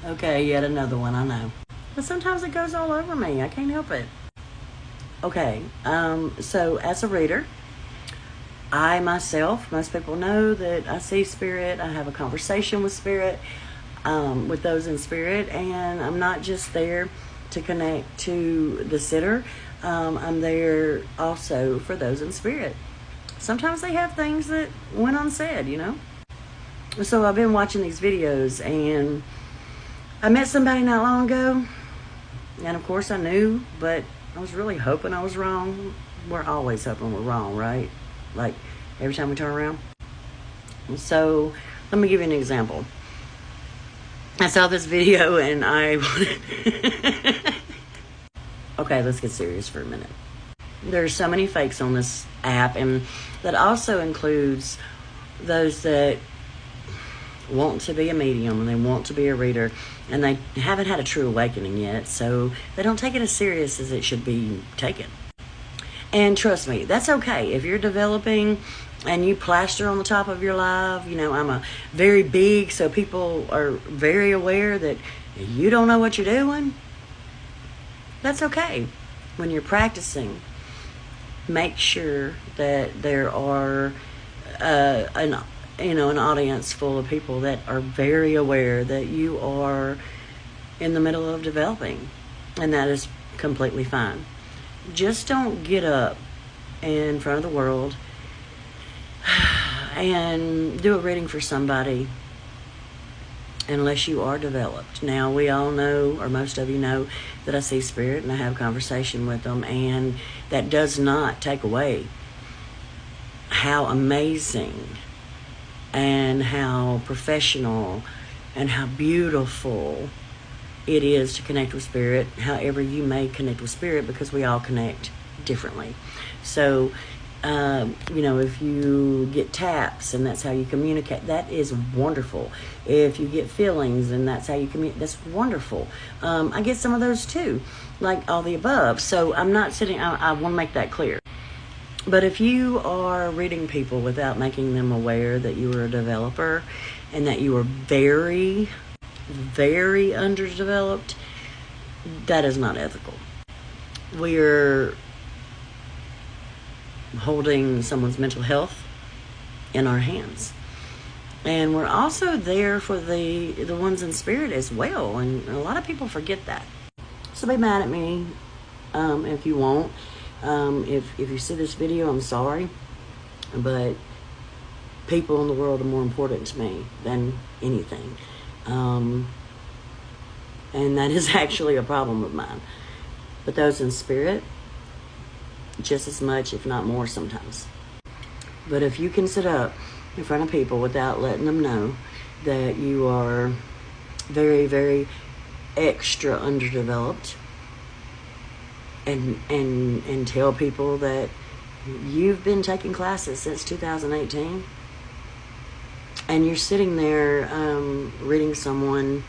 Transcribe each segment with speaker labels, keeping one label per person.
Speaker 1: Okay, yet another one, I know. But sometimes it goes all over me. I can't help it. Okay, so as a reader, I myself, most people know that I see spirit. I have a conversation with spirit, with those in spirit, and I'm not just there to connect to the sitter. I'm there also for those in spirit. Sometimes they have things that went unsaid, you know? So I've been watching these videos, and I met somebody not long ago, and of course I knew, but I was really hoping I was wrong. We're always hoping we're wrong, right? Like every time we turn around. So let me give you an example. I saw this video and I okay, let's get serious for a minute. There's so many fakes on this app, and that also includes those that want to be a medium and they want to be a reader, and they haven't had a true awakening yet, so they don't take it as serious as it should be taken. And trust me, that's okay. If you're developing and you plaster on the top of your life, you know, I'm a very big, so people are very aware that you don't know what you're doing. That's okay. When you're practicing, make sure that there are an audience full of people that are very aware that you are in the middle of developing, and that is completely fine. Just don't get up in front of the world and do a reading for somebody unless you are developed. Now, we all know, or most of you know, that I see spirit and I have a conversation with them, and that does not take away how amazing and how professional and how beautiful it is to connect with spirit, however you may connect with spirit, because we all connect differently. So, if you get taps and that's how you communicate, that is wonderful. If you get feelings and that's how you communicate, that's wonderful. I get some of those too, like all the above. So I'm not sitting, I want to make that clear. But if you are reading people without making them aware that you are a developer and that you are very, very underdeveloped, that is not ethical. We're holding someone's mental health in our hands, and we're also there for the ones in spirit as well, and a lot of people forget that. So be mad at me if you won't. If you see this video, I'm sorry, but people in the world are more important to me than anything. And that is actually a problem of mine. But those in spirit, just as much, if not more sometimes. But if you can sit up in front of people without letting them know that you are very, very extra underdeveloped, and tell people that you've been taking classes since 2018, and you're sitting there reading someone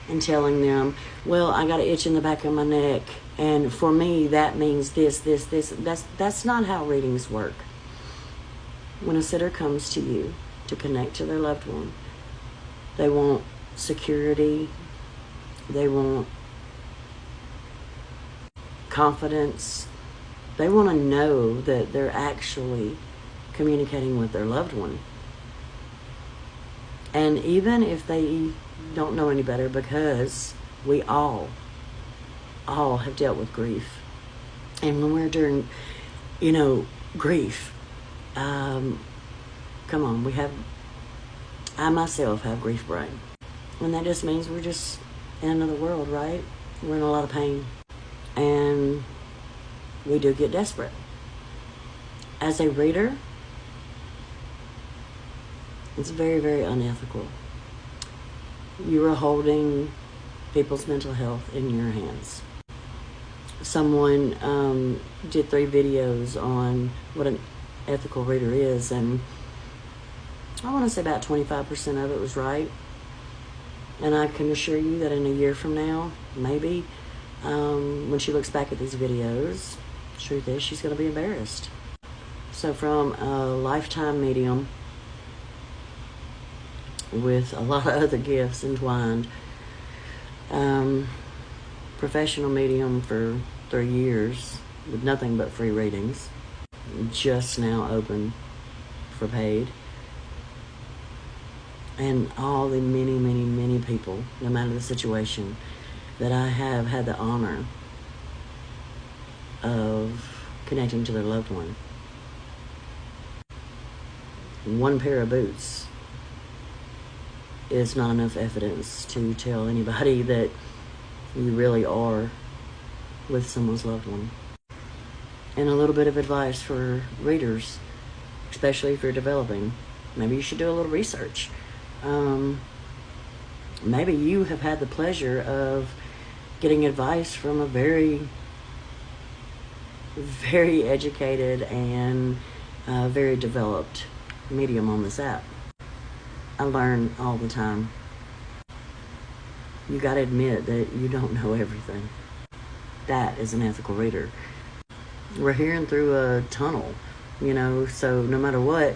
Speaker 1: and telling them, well, I got an itch in the back of my neck, and for me that means this. That's not how readings work. When a sitter comes to you to connect to their loved one, they want security, they want confidence, they want to know that they're actually communicating with their loved one. And even if they don't know any better, because we all have dealt with grief, and when we're during grief, come on, I myself have grief brain, and that just means we're just in another world, right? We're in a lot of pain, and we do get desperate. As a reader, it's very, very unethical. You are holding people's mental health in your hands. Someone did 3 videos on what an ethical reader is, and I want to say about 25% of it was right. And I can assure you that in a year from now, maybe, when she looks back at these videos, the truth is she's going to be embarrassed. So from a lifetime medium with a lot of other gifts entwined, Professional medium for 3 years with nothing but free readings. Just now open for paid. And all the many, many, many people, no matter the situation, that I have had the honor of connecting to their loved one. One pair of boots is not enough evidence to tell anybody that you really are with someone's loved one. And a little bit of advice for readers, especially if you're developing. Maybe you should do a little research. Maybe you have had the pleasure of getting advice from a very, very educated and very developed medium on this app. I learn all the time. You got to admit that you don't know everything. That is an ethical reader. We're hearing through a tunnel, so no matter what,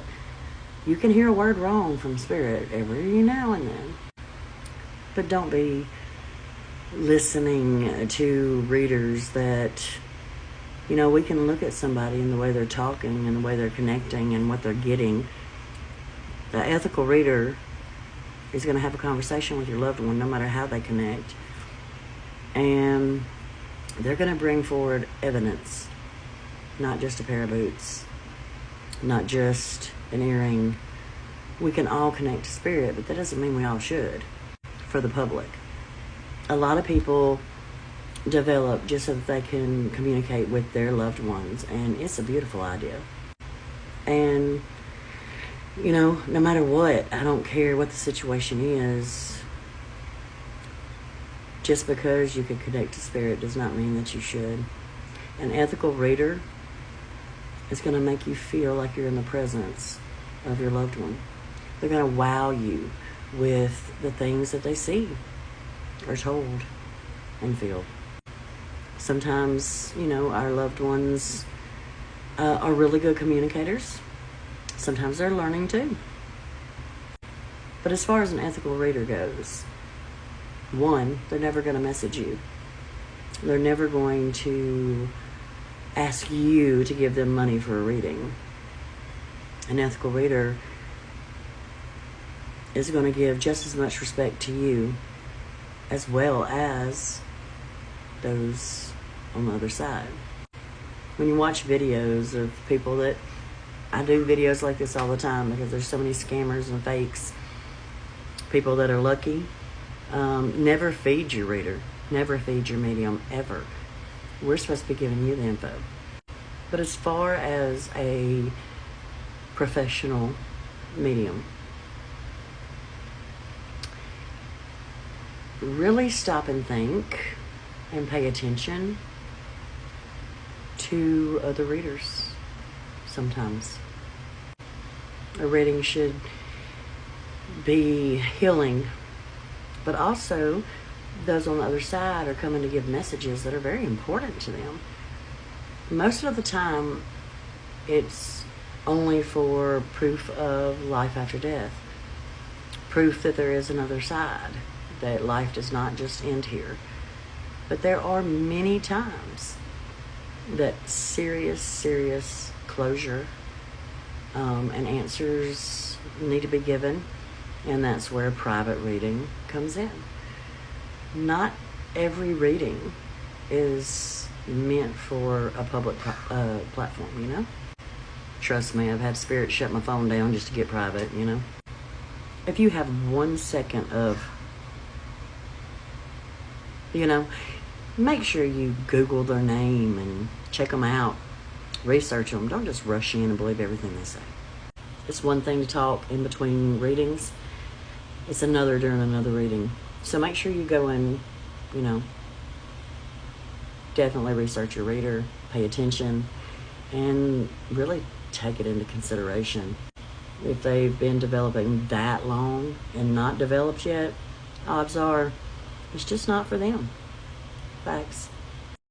Speaker 1: you can hear a word wrong from spirit every now and then. But don't be listening to readers that, we can look at somebody and the way they're talking and the way they're connecting and what they're getting. The ethical reader is going to have a conversation with your loved one no matter how they connect. And they're going to bring forward evidence, not just a pair of boots, not just an earring. We can all connect to spirit, but that doesn't mean we all should for the public. A lot of people develop just so that they can communicate with their loved ones, and it's a beautiful idea. And no matter what, I don't care what the situation is, just because you can connect to spirit does not mean that you should. An ethical reader is going to make you feel like you're in the presence of your loved one. They're going to wow you with the things that they see, are told, and feel. Sometimes, our loved ones are really good communicators. Sometimes they're learning too. But as far as an ethical reader goes, one, they're never going to message you. They're never going to ask you to give them money for a reading. An ethical reader is going to give just as much respect to you as well as those on the other side. When you watch videos of people that, I do videos like this all the time because there's so many scammers and fakes, people that are lucky, never feed your reader, never feed your medium, ever. We're supposed to be giving you the info. But as far as a professional medium, really stop and think and pay attention to other readers sometimes. A reading should be healing, but also those on the other side are coming to give messages that are very important to them. Most of the time, it's only for proof of life after death, proof that there is another side, that life does not just end here. But there are many times that serious closure and answers need to be given, and that's where private reading comes in. Not every reading is meant for a public platform, Trust me, I've had spirit shut my phone down just to get private, If you have 1 second of, make sure you Google their name and check them out, research them. Don't just rush in and believe everything they say. It's one thing to talk in between readings. It's another during another reading. So make sure you go and, definitely research your reader, pay attention, and really take it into consideration. If they've been developing that long and not developed yet, odds are it's just not for them. Facts.